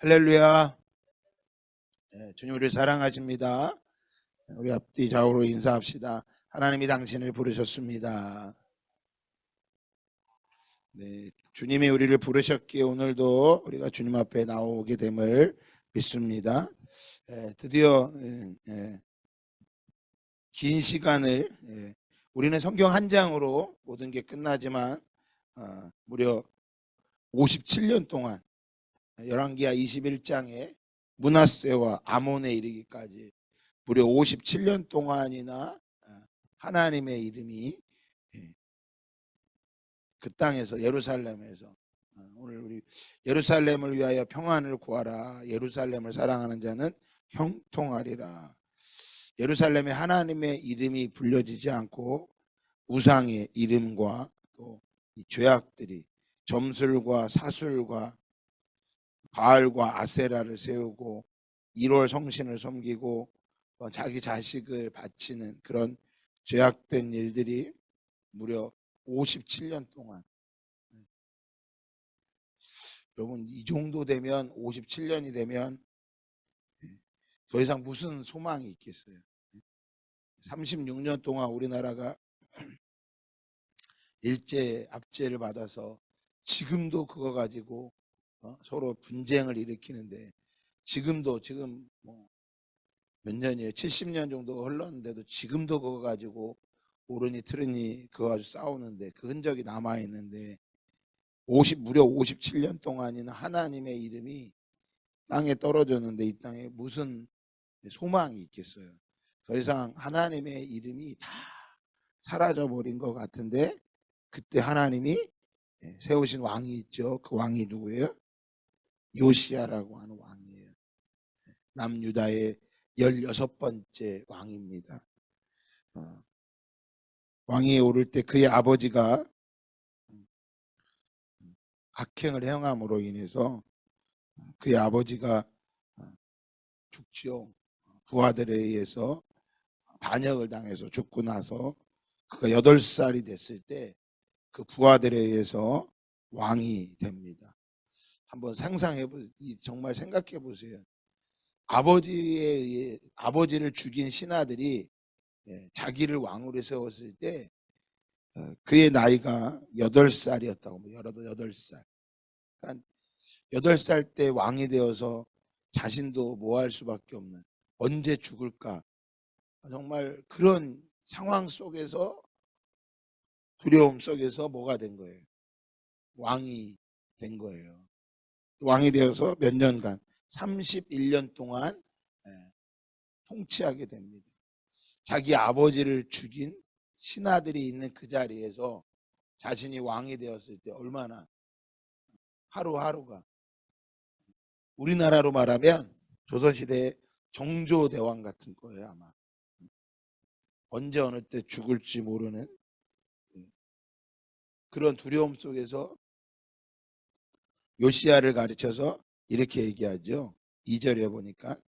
할렐루야. 주님 우리를 사랑하십니다. 우리 앞뒤 좌우로 인사합시다. 하나님이 당신을 부르셨습니다. 네, 주님이 우리를 부르셨기에 오늘도 우리가 주님 앞에 나오게 됨을 믿습니다. 드디어 긴 시간을 우리는 성경 한 장으로 모든 게 끝나지만 무려 57년 동안 열왕기하 21장에 므낫세와 아몬에 이르기까지 무려 57년 동안이나 하나님의 이름이 그 땅에서 예루살렘에서 오늘 우리 예루살렘을 위하여 평안을 구하라. 예루살렘을 사랑하는 자는 형통하리라. 예루살렘에 하나님의 이름이 불려지지 않고 우상의 이름과 또 이 죄악들이 점술과 사술과 바알과 아세라를 세우고 1월 성신을 섬기고 자기 자식을 바치는 그런 죄악된 일들이 무려 57년 동안. 여러분 이 정도 되면 57년이 되면 더 이상 무슨 소망이 있겠어요. 36년 동안 우리나라가 일제 압제를 받아서 지금도 그거 가지고 서로 분쟁을 일으키는데 지금 몇 년이에요? 70년 정도 흘렀는데도 지금도 그거 가지고 오르니 트르니 그거 가지고 싸우는데 그 흔적이 남아있는데 무려 57년 동안이나 하나님의 이름이 땅에 떨어졌는데 이 땅에 무슨 소망이 있겠어요? 더 이상 하나님의 이름이 다 사라져버린 것 같은데 그때 하나님이 세우신 왕이 있죠. 그 왕이 누구예요? 요시야라고 하는 왕이에요. 남유다의 16번째 왕입니다. 왕위에 오를 때 그의 아버지가 악행을 행함으로 인해서 그의 아버지가 죽죠. 부하들에 의해서 반역을 당해서 죽고 나서 그가 8살이 됐을 때 그 부하들에 의해서 왕이 됩니다. 한번 정말 생각해 보세요. 아버지를 죽인 신하들이 자기를 왕으로 세웠을 때 그의 나이가 8살이었다고. 8살. 그러니까 8살 때 왕이 되어서 자신도 뭐 할 수밖에 없는, 언제 죽을까, 정말 그런 상황 속에서, 두려움 속에서 뭐가 된 거예요? 왕이 된 거예요. 왕이 되어서 몇 년간 31년 동안 통치하게 됩니다. 자기 아버지를 죽인 신하들이 있는 그 자리에서 자신이 왕이 되었을 때 얼마나 하루하루가, 우리나라로 말하면 조선시대의 정조대왕 같은 거예요. 아마 언제 어느 때 죽을지 모르는 그런 두려움 속에서 요시야를 가르쳐서 이렇게 얘기하죠. 2절에 보니까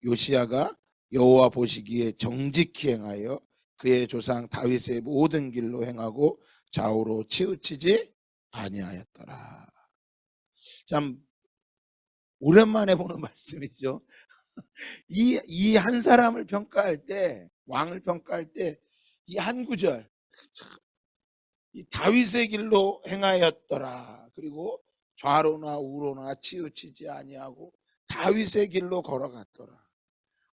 요시야가 여호와 보시기에 정직히 행하여 그의 조상 다윗의 모든 길로 행하고 좌우로 치우치지 아니하였더라. 참 오랜만에 보는 말씀이죠. 이 한 사람을 평가할 때, 왕을 평가할 때 이 한 구절, 이 다윗의 길로 행하였더라. 그리고 좌로나 우로나 치우치지 아니하고 다윗의 길로 걸어갔더라.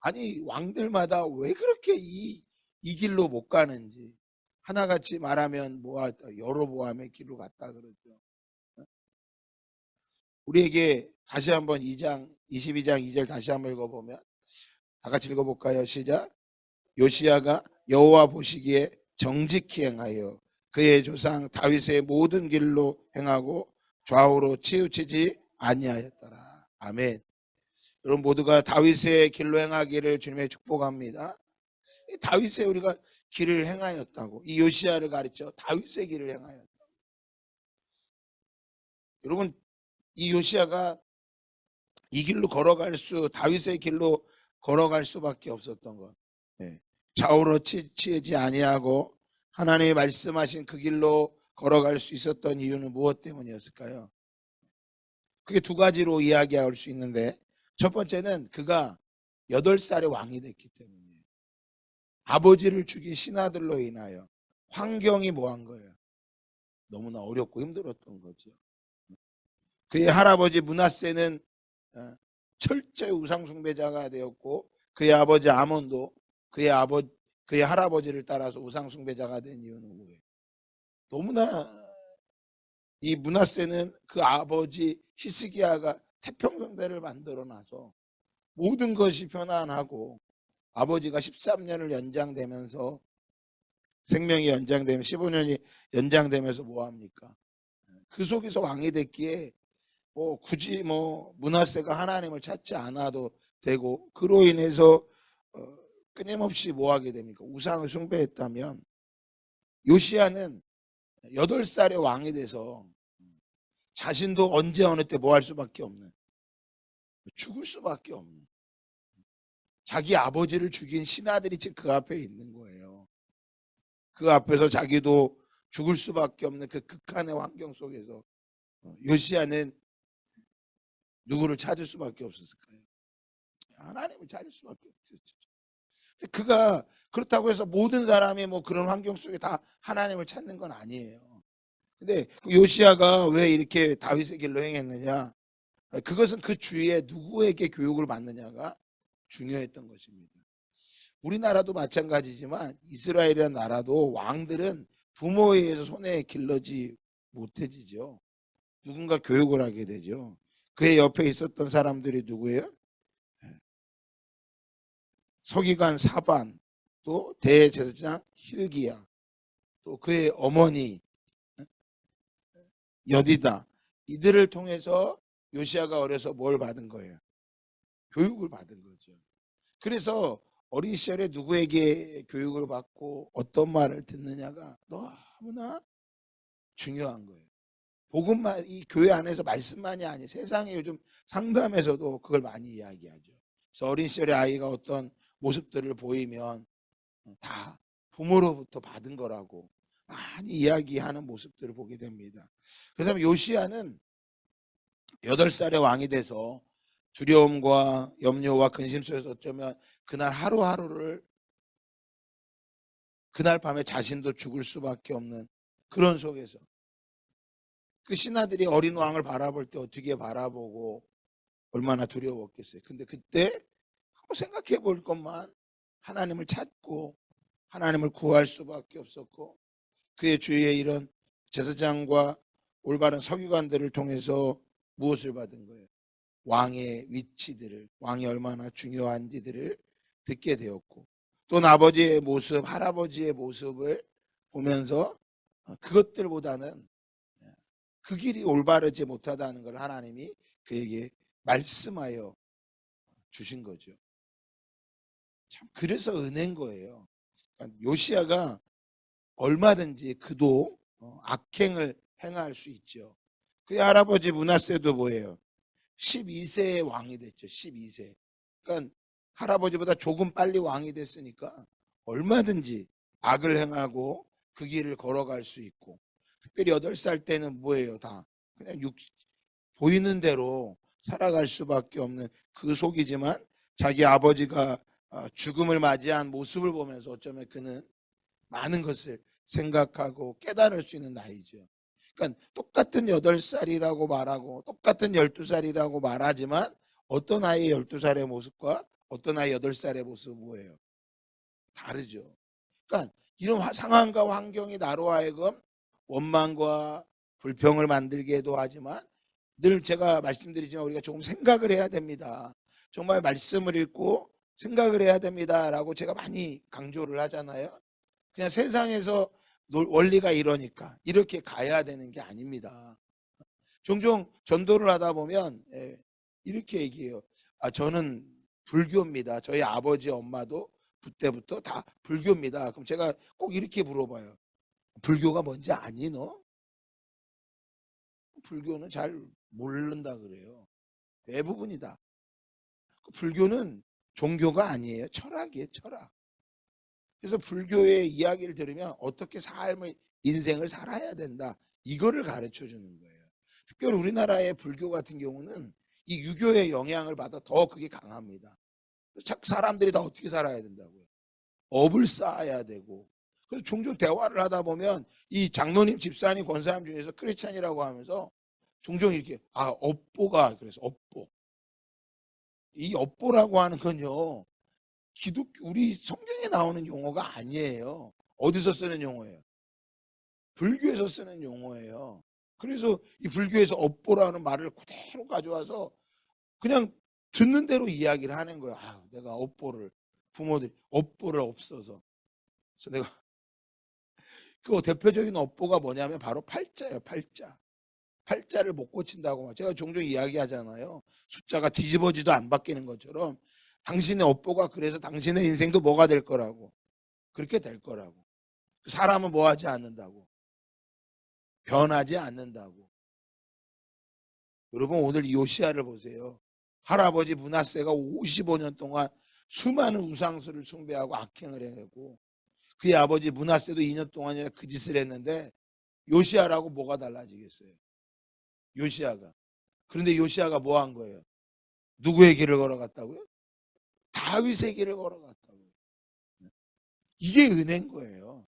아니 왕들마다 왜 그렇게 이 길로 못 가는지, 하나같이 말하면 여로보암의 길로 갔다 그러죠. 우리에게 다시 한번 22장 2절 다시 한번 읽어보면, 다 같이 읽어볼까요? 시작. 요시야가 여호와 보시기에 정직히 행하여 그의 조상 다윗의 모든 길로 행하고 좌우로 치우치지 아니하였더라. 아멘. 여러분 모두가 다윗의 길로 행하기를 주님의 축복합니다. 다윗의 우리가 길을 행하였다고, 이 요시야를 가르쳐 다윗의 길을 행하였다. 여러분 이 요시야가 이 길로 다윗의 길로 걸어갈 수밖에 없었던 것. 좌우로 치우치지 아니하고 하나님이 말씀하신 그 길로 걸어갈 수 있었던 이유는 무엇 때문이었을까요? 그게 두 가지로 이야기할 수 있는데, 첫 번째는 그가 8살에 왕이 됐기 때문이에요. 아버지를 죽인 신하들로 인하여 환경이 뭐한 거예요? 너무나 어렵고 힘들었던 거죠. 그의 할아버지 므낫세는 철저히 우상숭배자가 되었고, 그의 아버지 아몬도 그의 할아버지를 따라서 우상숭배자가 된 이유는 뭐예요? 너무나 이 므낫세는 그 아버지 히스기야가 태평성대를 만들어 놔서 모든 것이 편안하고, 아버지가 13년을 연장되면서 생명이 연장되면 15년이 연장되면서 뭐합니까? 그 속에서 왕이 됐기에 굳이 므낫세가 하나님을 찾지 않아도 되고, 그로 인해서 끊임없이 뭐하게 됩니까? 우상을 숭배했다면, 요시야는 8살에 왕이 돼서 자신도 언제 어느 때 뭐 할 수밖에 없는, 죽을 수밖에 없는, 자기 아버지를 죽인 신하들이 지금 그 앞에 있는 거예요. 그 앞에서 자기도 죽을 수밖에 없는 그 극한의 환경 속에서 요시야는 누구를 찾을 수밖에 없었을까요? 하나님을 찾을 수밖에 없었죠. 그가 그렇다고 해서 모든 사람이 그런 환경 속에 다 하나님을 찾는 건 아니에요. 근데 요시야가 왜 이렇게 다윗의 길로 행했느냐? 그것은 그 주위에 누구에게 교육을 받느냐가 중요했던 것입니다. 우리나라도 마찬가지지만 이스라엘이라는 나라도 왕들은 부모에 의해서 손에 길러지 못해지죠. 누군가 교육을 하게 되죠. 그의 옆에 있었던 사람들이 누구예요? 서기관 사반, 또 대제사장 hil기야, 또 그의 어머니 여디다, 이들을 통해서 요시야가 어려서 뭘 받은 거예요? 교육을 받은 거죠. 그래서 어린 시절에 누구에게 교육을 받고 어떤 말을 듣느냐가 너무나 중요한 거예요. 복음만, 이 교회 안에서 말씀만이 아니에요. 세상에 요즘 상담에서도 그걸 많이 이야기하죠. 그래서 어린 시절에 아이가 어떤 모습들을 보이면 다 부모로부터 받은 거라고 많이 이야기하는 모습들을 보게 됩니다. 그래서 요시야는 8살에 왕이 돼서 두려움과 염려와 근심 속에서 어쩌면 그날 하루하루를, 그날 밤에 자신도 죽을 수밖에 없는 그런 속에서 그 신하들이 어린 왕을 바라볼 때 어떻게 바라보고 얼마나 두려웠겠어요. 근데 그때 한번 생각해 볼 것만, 하나님을 찾고 하나님을 구할 수밖에 없었고, 그의 주위에 이런 제사장과 올바른 서기관들을 통해서 무엇을 받은 거예요? 왕의 위치들을, 왕이 얼마나 중요한지들을 듣게 되었고, 또 아버지의 모습, 할아버지의 모습을 보면서 그것들보다는 그 길이 올바르지 못하다는 걸 하나님이 그에게 말씀하여 주신 거죠. 참, 그래서 은혜인 거예요. 그러니까 요시야가 얼마든지 그도 악행을 행할 수 있죠. 그의 할아버지 므낫세도 뭐예요? 12세에 왕이 됐죠. 12세. 그러니까 할아버지보다 조금 빨리 왕이 됐으니까 얼마든지 악을 행하고 그 길을 걸어갈 수 있고, 특별히 8살 때는 뭐예요? 다 그냥 보이는 대로 살아갈 수밖에 없는 그 속이지만, 자기 아버지가 죽음을 맞이한 모습을 보면서 어쩌면 그는 많은 것을 생각하고 깨달을 수 있는 나이죠. 그러니까 똑같은 8살이라고 말하고 똑같은 12살이라고 말하지만, 어떤 아이의 12살의 모습과 어떤 아이 8살의 모습은 뭐예요? 다르죠. 그러니까 이런 상황과 환경이 나로 하여금 원망과 불평을 만들게도 하지만, 늘 제가 말씀드리지만 우리가 조금 생각을 해야 됩니다. 정말 말씀을 읽고 생각을 해야 됩니다라고 제가 많이 강조를 하잖아요. 그냥 세상에서 원리가 이러니까 이렇게 가야 되는 게 아닙니다. 종종 전도를 하다 보면 이렇게 얘기해요. 저는 불교입니다. 저희 아버지 엄마도 그때부터 다 불교입니다. 그럼 제가 꼭 이렇게 물어봐요. 불교가 뭔지 아니 너? 불교는 잘 모른다 그래요. 대부분이다. 불교는 종교가 아니에요. 철학이에요. 철학. 그래서 불교의 이야기를 들으면 어떻게 인생을 살아야 된다, 이거를 가르쳐 주는 거예요. 특별히 우리나라의 불교 같은 경우는 이 유교의 영향을 받아 더 그게 강합니다. 사람들이 다 어떻게 살아야 된다고요? 업을 쌓아야 되고. 그래서 종종 대화를 하다 보면 이 장로님, 집사님, 권사님 중에서 크리스찬이라고 하면서 종종 이렇게 업보가 그래서 업보. 이 업보라고 하는 건요. 기독교 우리 성경에 나오는 용어가 아니에요. 어디서 쓰는 용어예요? 불교에서 쓰는 용어예요. 그래서 이 불교에서 업보라는 말을 그대로 가져와서 그냥 듣는 대로 이야기를 하는 거예요. 내가 업보를 부모들이 업보를 없어서. 그래서 내가 그 대표적인 업보가 뭐냐면 바로 팔자예요. 팔자. 팔자를 못 고친다고 제가 종종 이야기하잖아요. 숫자가 뒤집어지도 안 바뀌는 것처럼 당신의 업보가 그래서 당신의 인생도 뭐가 될 거라고. 그렇게 될 거라고. 사람은 뭐 하지 않는다고. 변하지 않는다고. 여러분 오늘 요시야를 보세요. 할아버지 므낫세가 55년 동안 수많은 우상수를 숭배하고 악행을 해내고 그의 아버지 므낫세도 2년 동안이나 그 짓을 했는데 요시야라고 뭐가 달라지겠어요? 요시야가. 그런데 요시야가 뭐 한 거예요? 누구의 길을 걸어갔다고요? 다윗의 길을 걸어갔다고요. 이게 은혜인 거예요.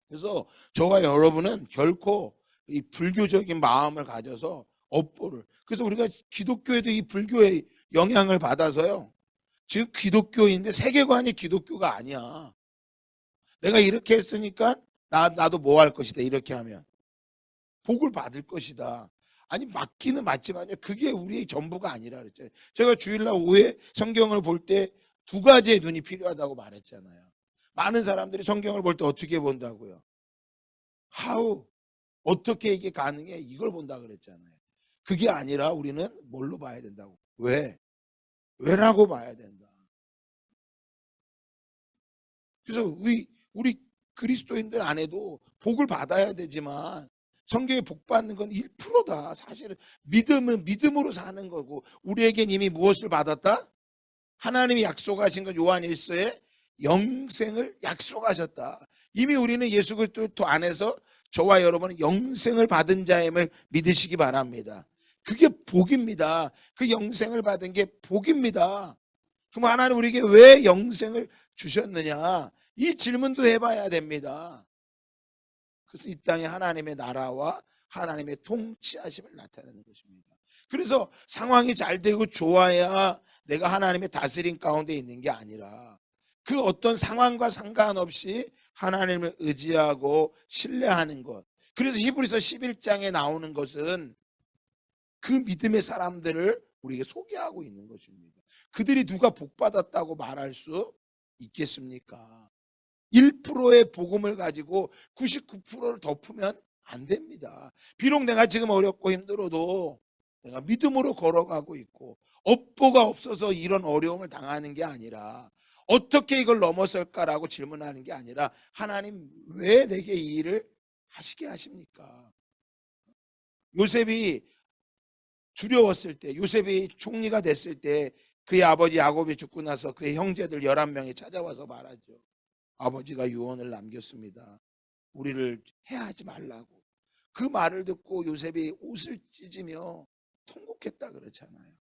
그래서 저와 여러분은 결코 이 불교적인 마음을 가져서 업보를. 그래서 우리가 기독교에도 이 불교의 영향을 받아서요. 즉 기독교인데 세계관이 기독교가 아니야. 내가 이렇게 했으니까 나도 뭐 할 것이다. 이렇게 하면 복을 받을 것이다. 아니 맞기는 맞지만요. 그게 우리의 전부가 아니라 그랬잖아요. 제가 주일날 오후에 성경을 볼 때 두 가지의 눈이 필요하다고 말했잖아요. 많은 사람들이 성경을 볼 때 어떻게 본다고요? How? 어떻게 이게 가능해? 이걸 본다 그랬잖아요. 그게 아니라 우리는 뭘로 봐야 된다고? 왜? 왜라고 봐야 된다. 그래서 우리 그리스도인들 안에도 복을 받아야 되지만 성경에 복 받는 건 1%다. 사실은 믿음은 믿음으로 사는 거고 우리에겐 이미 무엇을 받았다? 하나님이 약속하신 건 요한 1서에 영생을 약속하셨다. 이미 우리는 예수 그리스도 안에서 저와 여러분은 영생을 받은 자임을 믿으시기 바랍니다. 그게 복입니다. 그 영생을 받은 게 복입니다. 그럼 하나님 우리에게 왜 영생을 주셨느냐? 이 질문도 해봐야 됩니다. 그래서 이 땅에 하나님의 나라와 하나님의 통치하심을 나타내는 것입니다. 그래서 상황이 잘 되고 좋아야 내가 하나님의 다스림 가운데 있는 게 아니라 그 어떤 상황과 상관없이 하나님을 의지하고 신뢰하는 것. 그래서 히브리서 11장에 나오는 것은 그 믿음의 사람들을 우리에게 소개하고 있는 것입니다. 그들이 누가 복받았다고 말할 수 있겠습니까? 1%의 복음을 가지고 99%를 덮으면 안 됩니다. 비록 내가 지금 어렵고 힘들어도 내가 믿음으로 걸어가고 있고 업보가 없어서 이런 어려움을 당하는 게 아니라 어떻게 이걸 넘어설까라고 질문하는 게 아니라 하나님 왜 내게 이 일을 하시게 하십니까? 요셉이 두려웠을 때, 요셉이 총리가 됐을 때 그의 아버지 야곱이 죽고 나서 그의 형제들 11명이 찾아와서 말하죠. 아버지가 유언을 남겼습니다. 우리를 해하지 말라고. 그 말을 듣고 요셉이 옷을 찢으며 통곡했다 그렇잖아요.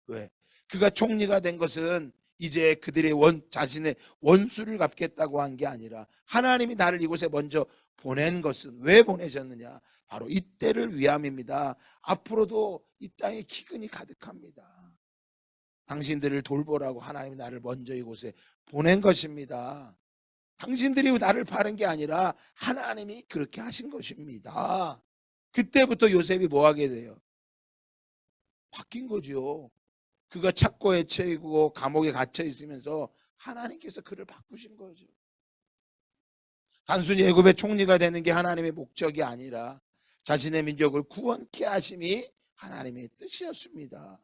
왜? 그가 총리가 된 것은 이제 그들의 자신의 원수를 갚겠다고 한 게 아니라 하나님이 나를 이곳에 먼저 보낸 것은 왜 보내셨느냐? 바로 이때를 위함입니다. 앞으로도 이 땅에 기근이 가득합니다. 당신들을 돌보라고 하나님이 나를 먼저 이곳에 보낸 것입니다. 당신들이 나를 파는 게 아니라 하나님이 그렇게 하신 것입니다. 그때부터 요셉이 뭐 하게 돼요? 바뀐 거죠. 그가 착고에 처이고 감옥에 갇혀 있으면서 하나님께서 그를 바꾸신 거죠. 단순히 애굽의 총리가 되는 게 하나님의 목적이 아니라 자신의 민족을 구원케 하심이 하나님의 뜻이었습니다.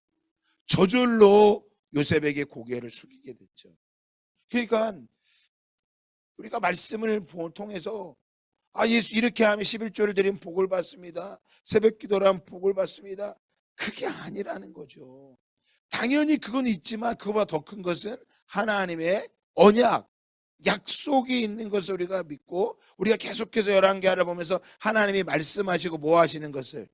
저절로 요셉에게 고개를 숙이게 됐죠. 그러니까 우리가 말씀을 통해서 예수 이렇게 하면 11조를 드리면 복을 받습니다. 새벽 기도를 하면 복을 받습니다. 그게 아니라는 거죠. 당연히 그건 있지만 그거보다 더 큰 것은 하나님의 언약, 약속이 있는 것을 우리가 믿고 우리가 계속해서 열왕기하를 보면서 하나님이 말씀하시고 뭐 하시는 것을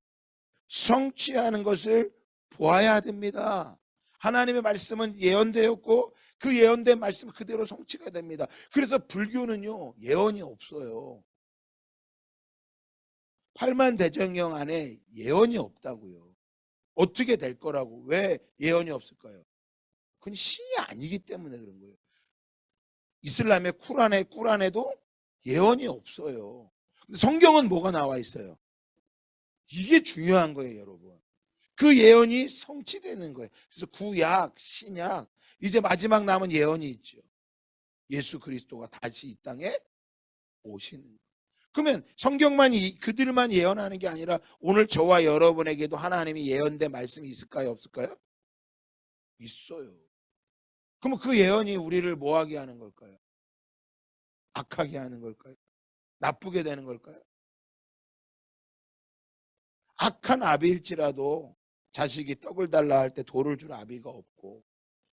성취하는 것을 보아야 됩니다. 하나님의 말씀은 예언되었고 그 예언된 말씀 그대로 성취가 됩니다. 그래서 불교는요, 예언이 없어요. 팔만대장경 안에 예언이 없다고요. 어떻게 될 거라고. 왜 예언이 없을까요? 그건 신이 아니기 때문에 그런 거예요. 이슬람의 꾸란에도 예언이 없어요. 근데 성경은 뭐가 나와 있어요? 이게 중요한 거예요, 여러분. 그 예언이 성취되는 거예요. 그래서 구약, 신약, 이제 마지막 남은 예언이 있죠. 예수 그리스도가 다시 이 땅에 오시는 거예요. 그러면 성경만 그들만 예언하는 게 아니라 오늘 저와 여러분에게도 하나님이 예언된 말씀이 있을까요, 없을까요? 있어요. 그러면 그 예언이 우리를 뭐하게 하는 걸까요? 악하게 하는 걸까요? 나쁘게 되는 걸까요? 악한 아비일지라도 자식이 떡을 달라 할 때 돌을 줄 아비가 없고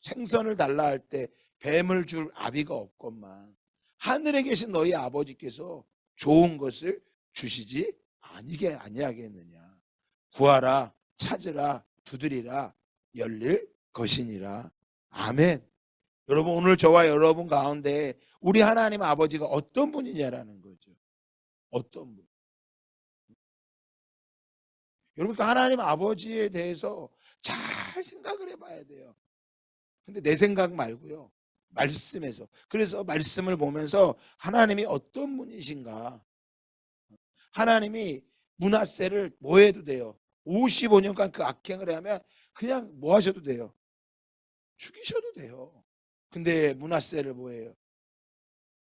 생선을 달라 할 때 뱀을 줄 아비가 없건만 하늘에 계신 너희 아버지께서 좋은 것을 주시지 아니하겠느냐. 구하라, 찾으라, 두드리라, 열릴 것이니라. 아멘. 여러분, 오늘 저와 여러분 가운데 우리 하나님 아버지가 어떤 분이냐라는 거죠. 어떤 분. 여러분, 하나님 아버지에 대해서 잘 생각을 해봐야 돼요. 근데 내 생각 말고요, 말씀에서. 그래서 말씀을 보면서 하나님이 어떤 분이신가. 하나님이 므낫세를 뭐 해도 돼요. 55년간 그 악행을 하면 그냥 뭐 하셔도 돼요. 죽이셔도 돼요. 근데 므낫세를 뭐해요?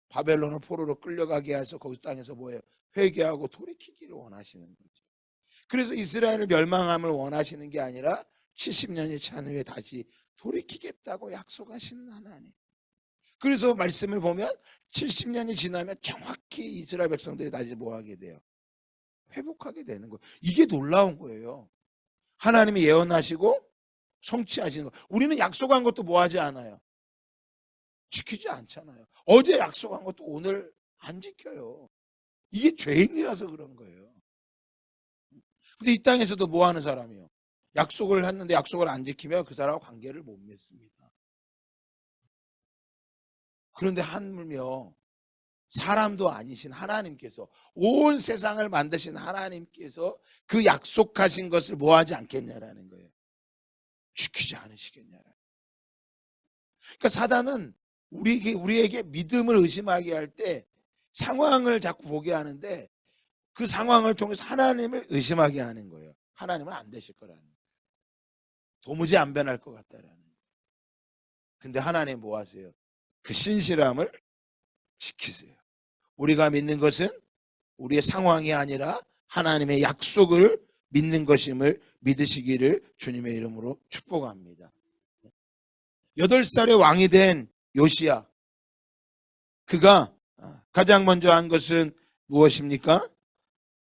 바벨론의 포로로 끌려가게 해서 거기 땅에서 뭐해요? 회개하고 돌이키기를 원하시는 거죠. 그래서 이스라엘을 멸망함을 원하시는 게 아니라 70년이 찬 후에 다시 돌이키겠다고 약속하시는 하나님. 그래서 말씀을 보면 70년이 지나면 정확히 이스라엘 백성들이 다시 뭐하게 돼요? 회복하게 되는 거예요. 이게 놀라운 거예요. 하나님이 예언하시고 성취하시는 거. 우리는 약속한 것도 뭐하지 않아요? 지키지 않잖아요. 어제 약속한 것도 오늘 안 지켜요. 이게 죄인이라서 그런 거예요. 근데 이 땅에서도 뭐 하는 사람이요? 약속을 했는데 약속을 안 지키면 그 사람과 관계를 못 맺습니다. 그런데 하물며 사람도 아니신 하나님께서, 온 세상을 만드신 하나님께서 그 약속하신 것을 뭐 하지 않겠냐라는 거예요. 지키지 않으시겠냐라는. 그러니까 사단은 우리에게 믿음을 의심하게 할 때 상황을 자꾸 보게 하는데 그 상황을 통해서 하나님을 의심하게 하는 거예요. 하나님은 안 되실 거라는 거예요. 도무지 안 변할 것 같다라는 거예요. 근데 하나님 뭐 하세요? 그 신실함을 지키세요. 우리가 믿는 것은 우리의 상황이 아니라 하나님의 약속을 믿는 것임을 믿으시기를 주님의 이름으로 축복합니다. 8살의 왕이 된 요시야, 그가 가장 먼저 한 것은 무엇입니까?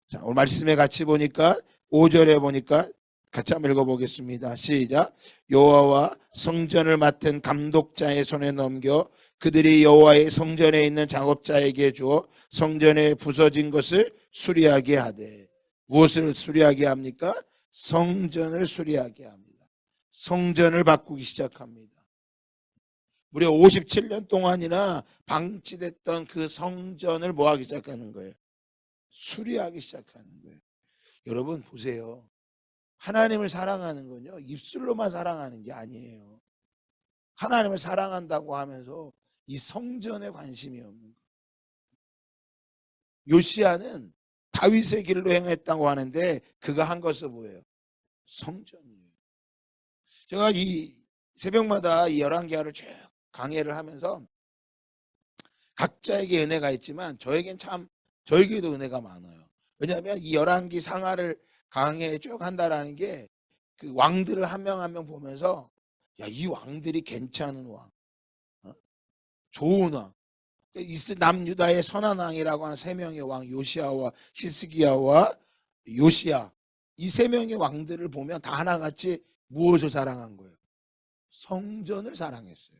자, 오늘 말씀에 같이 보니까 5절에 보니까 같이 한번 읽어보겠습니다. 시작. 여호와와 성전을 맡은 감독자의 손에 넘겨 그들이 여호와의 성전에 있는 작업자에게 주어 성전에 부서진 것을 수리하게 하되. 무엇을 수리하게 합니까? 성전을 수리하게 합니다. 성전을 바꾸기 시작합니다. 무려 57년 동안이나 방치됐던 그 성전을 뭐 하기 시작하는 거예요? 수리하기 시작하는 거예요. 여러분 보세요. 하나님을 사랑하는 건요, 입술로만 사랑하는 게 아니에요. 하나님을 사랑한다고 하면서 이 성전에 관심이 없는 거예요. 요시야는 다윗의 길로 행했다고 하는데 그가 한 것은 뭐예요? 성전이에요. 제가 이 새벽마다 이 열왕기하를 쭉 강해를 하면서 각자에게 은혜가 있지만 저에게도 은혜가 많아요. 왜냐하면 이 열왕기 상하를 강해 쭉 한다라는 게 그 왕들을 한 명 한 명 보면서, 야, 이 왕들이 괜찮은 왕, 좋은 왕, 남유다의 선한 왕이라고 하는 3명의 왕, 요시야와 히스기야와 요시야, 이 3명의 왕들을 보면 다 하나같이 무엇을 사랑한 거예요? 성전을 사랑했어요.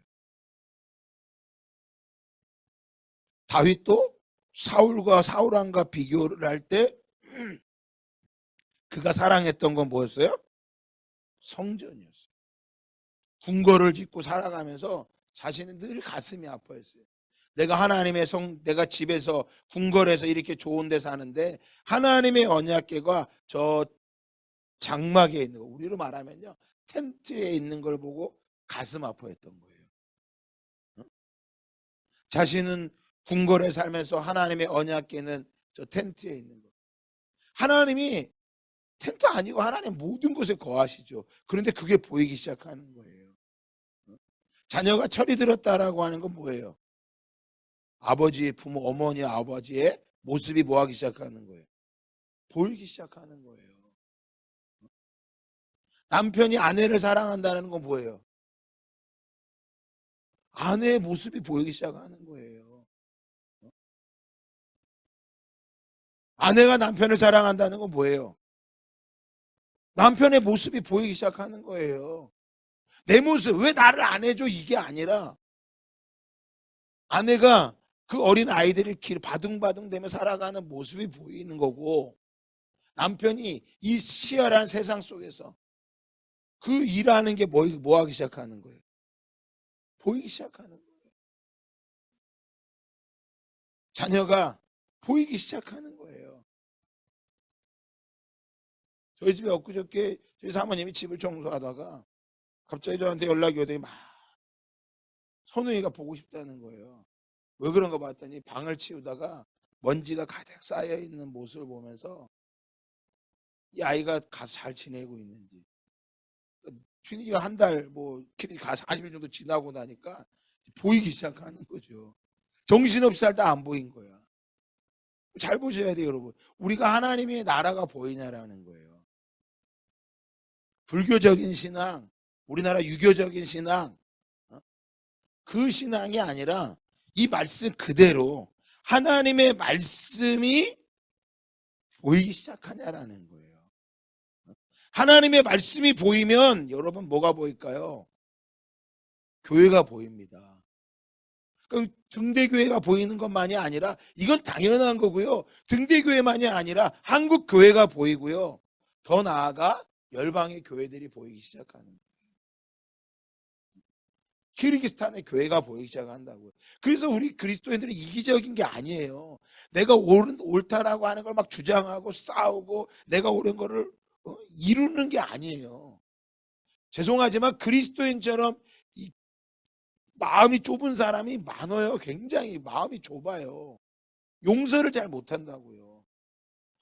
다윗도 사울 왕과 비교를 할 때 그 그가 사랑했던 건 뭐였어요? 성전이었어요. 궁궐을 짓고 살아가면서 자신은 늘 가슴이 아파했어요. 내가 집에서 궁궐에서 이렇게 좋은 데 사는데 하나님의 언약궤가 저 장막에 있는 거, 우리로 말하면요 텐트에 있는 걸 보고 가슴 아파했던 거예요. 자신은 궁궐에 살면서 하나님의 언약궤는 저 텐트에 있는 거. 하나님이 텐트 아니고 하나님 모든 곳에 거하시죠. 그런데 그게 보이기 시작하는 거예요. 자녀가 철이 들었다라고 하는 건 뭐예요? 아버지의 부모, 어머니, 아버지의 모습이 뭐하기 시작하는 거예요? 보이기 시작하는 거예요. 남편이 아내를 사랑한다는 건 뭐예요? 아내의 모습이 보이기 시작하는 거예요. 아내가 남편을 사랑한다는 건 뭐예요? 남편의 모습이 보이기 시작하는 거예요. 내 모습, 왜 나를 안 해줘? 이게 아니라 아내가 그 어린 아이들을 바둥바둥대며 살아가는 모습이 보이는 거고, 남편이 이 치열한 세상 속에서 그 일하는 게 뭐 하기 시작하는 거예요? 보이기 시작하는 거예요. 자녀가 보이기 시작하는 거예요. 저희 집에 엊그저께 저희 사모님이 집을 청소하다가 갑자기 저한테 연락이 오더니 막 선우이가 보고 싶다는 거예요. 왜 그런가 봤더니 방을 치우다가 먼지가 가득 쌓여있는 모습을 보면서 이 아이가 가서 잘 지내고 있는지, 튜니가 한 달, 가 40일 정도 지나고 나니까 보이기 시작하는 거죠. 정신없이 살다 안 보인 거야. 잘 보셔야 돼요, 여러분. 우리가 하나님의 나라가 보이냐라는 거예요. 불교적인 신앙, 우리나라 유교적인 신앙, 그 신앙이 아니라 이 말씀 그대로 하나님의 말씀이 보이기 시작하냐라는 거예요. 하나님의 말씀이 보이면 여러분 뭐가 보일까요? 교회가 보입니다. 그러니까 등대교회가 보이는 것만이 아니라, 이건 당연한 거고요, 등대교회만이 아니라 한국 교회가 보이고요, 더 나아가 열방의 교회들이 보이기 시작하는 거예요. 키르기스탄의 교회가 보이기 시작한다고요. 그래서 우리 그리스도인들은 이기적인 게 아니에요. 내가 옳다라고 하는 걸 막 주장하고 싸우고 내가 옳은 거를 이루는 게 아니에요. 죄송하지만 그리스도인처럼 마음이 좁은 사람이 많아요. 굉장히 마음이 좁아요. 용서를 잘 못한다고요.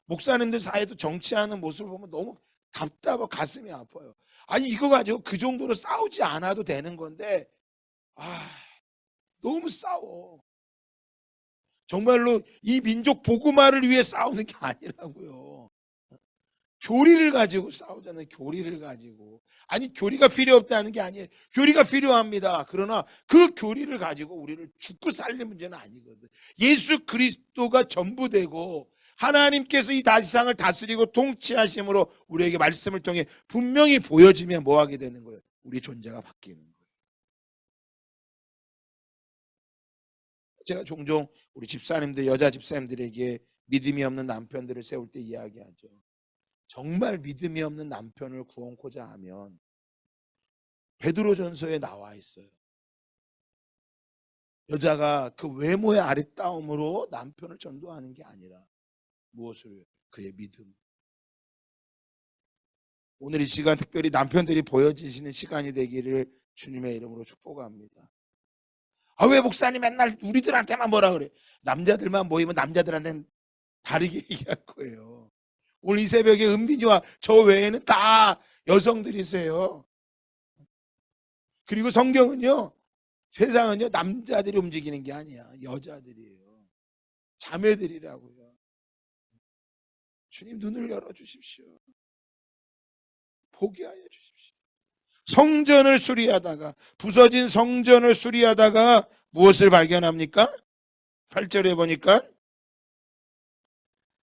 목사님들 사이에도 정치하는 모습을 보면 너무 답답하고 가슴이 아파요. 아니 이거 가지고 그 정도로 싸우지 않아도 되는 건데 너무 싸워. 정말로 이 민족 복음화를 위해 싸우는 게 아니라고요. 교리를 가지고 싸우잖아요. 교리를 가지고. 아니 교리가 필요 없다는 게 아니에요. 교리가 필요합니다. 그러나 그 교리를 가지고 우리를 죽고 살릴 문제는 아니거든. 예수 그리스도가 전부 되고 하나님께서 이 세상을 다스리고 통치하심으로 우리에게 말씀을 통해 분명히 보여지면 뭐 하게 되는 거예요? 우리 존재가 바뀌는 거예요. 제가 종종 우리 집사님들, 여자 집사님들에게 믿음이 없는 남편들을 세울 때 이야기하죠. 정말 믿음이 없는 남편을 구원코자 하면 베드로전서에 나와 있어요. 여자가 그 외모의 아리따움으로 남편을 전도하는 게 아니라 무엇으로요? 그의 믿음. 오늘 이 시간 특별히 남편들이 보여지시는 시간이 되기를 주님의 이름으로 축복합니다. 왜 목사님 맨날 우리들한테만 뭐라 그래? 남자들만 모이면 남자들한테는 다르게 얘기할 거예요. 오늘 이 새벽에 은빈이와 저 외에는 다 여성들이세요. 그리고 성경은요, 세상은요 남자들이 움직이는 게 아니야. 여자들이에요. 자매들이라고요. 주님 눈을 열어주십시오. 보게 하여 주십시오. 성전을 수리하다가, 부서진 성전을 수리하다가 무엇을 발견합니까? 8절에 보니까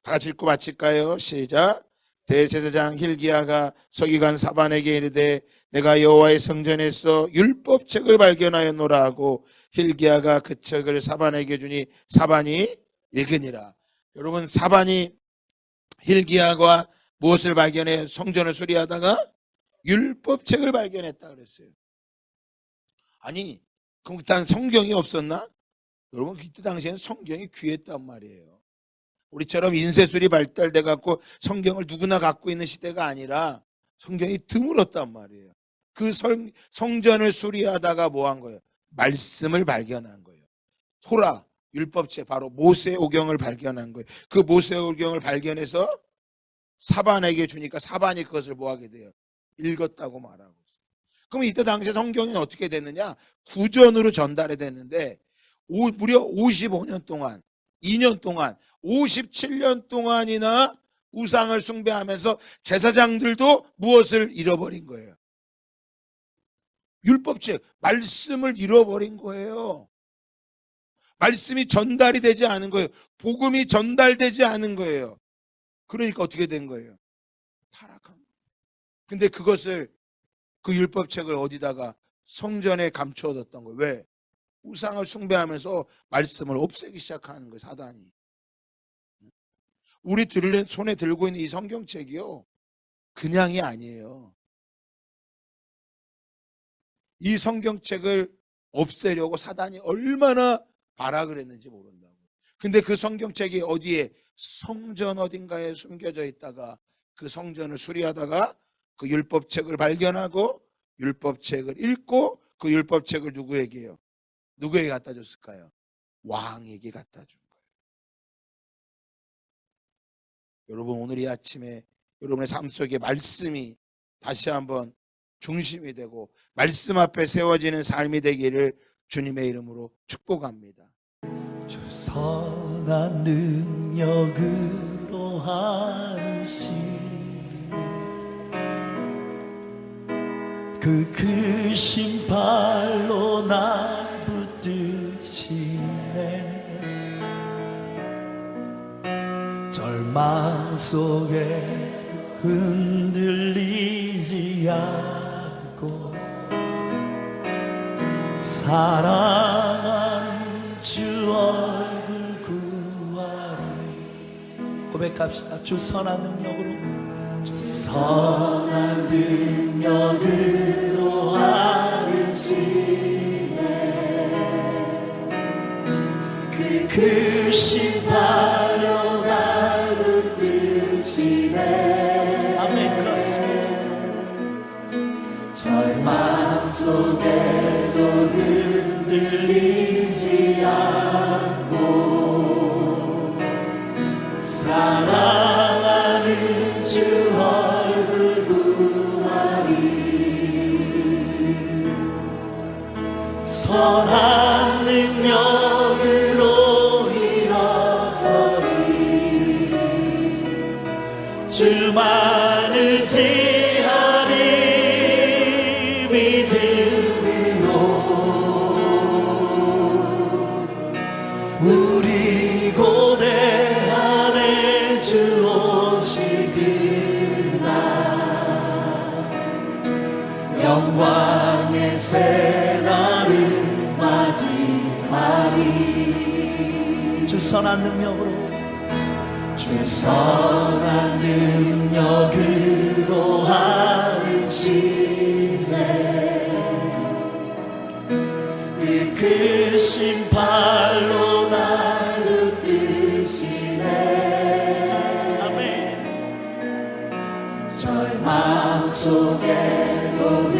다 같이 읽고 마칠까요? 시작. 대제사장 hil기야가 서기관 사반에게 이르되 내가 여호와의 성전에서 율법책을 발견하였노라 하고 hil기야가 그 책을 사반에게 주니 사반이 읽으니라. 여러분, 사반이 hil기야가 무엇을 발견해? 성전을 수리하다가 율법책을 발견했다 그랬어요. 아니, 그럼 그때 성경이 없었나? 여러분, 그때 당시에는 성경이 귀했단 말이에요. 우리처럼 인쇄술이 발달돼 갖고 성경을 누구나 갖고 있는 시대가 아니라 성경이 드물었단 말이에요. 그 성전을 수리하다가 뭐 한 거예요? 말씀을 발견한 거예요. 토라, 율법책, 바로 모세오경을 발견한 거예요. 그 모세오경을 발견해서 사반에게 주니까 사반이 그것을 뭐 하게 돼요? 읽었다고 말하고 있어요. 그럼 이때 당시에 성경이 어떻게 됐느냐? 구전으로 전달이 됐는데 무려 55년 동안, 2년 동안, 57년 동안이나 우상을 숭배하면서 제사장들도 무엇을 잃어버린 거예요? 율법책, 말씀을 잃어버린 거예요. 말씀이 전달이 되지 않은 거예요. 복음이 전달되지 않은 거예요. 그러니까 어떻게 된 거예요? 타락한 거예요. 근데 그것을, 그 율법책을 어디다가? 성전에 감추어뒀던 거예요. 왜? 우상을 숭배하면서 말씀을 없애기 시작하는 거예요, 사단이. 우리 손에 들고 있는 이 성경책이요, 그냥이 아니에요. 이 성경책을 없애려고 사단이 얼마나 발악을 했는지 모른다고. 근데 그 성경책이 어디에? 성전 어딘가에 숨겨져 있다가 그 성전을 수리하다가 그 율법책을 발견하고 율법책을 읽고 그 율법책을 누구에게요? 누구에게 갖다 줬을까요? 왕에게 갖다 준 거예요. 여러분, 오늘 이 아침에 여러분의 삶 속에 말씀이 다시 한번 중심이 되고 말씀 앞에 세워지는 삶이 되기를 주님의 이름으로 축복합니다. 주 선한 능력으로 하시네, 그 크신 발로 나 붙드시네. 절망 속에 흔들리지 않고 사랑하는 주 얼굴 구하리. 고백합시다. 주 선한 능력으로, 주 선한 능력으로 하시네, 그 크신 발로 날 붙드시네. 아멘. 그렇습니다. 절망 속에도 흔들리지 않고 사랑하는 주 얼굴 구하리. 선한 능력으로 일어서리, 주만을 지하리. 믿음으로 우리 고대 안에 주 오실 그날 영광의 새날을 맞이하리. 주 선한 능력으로, 주 선한 능력으로 하시네, 그 크신 발로 날 붙드시네. 아멘. 절망 속에도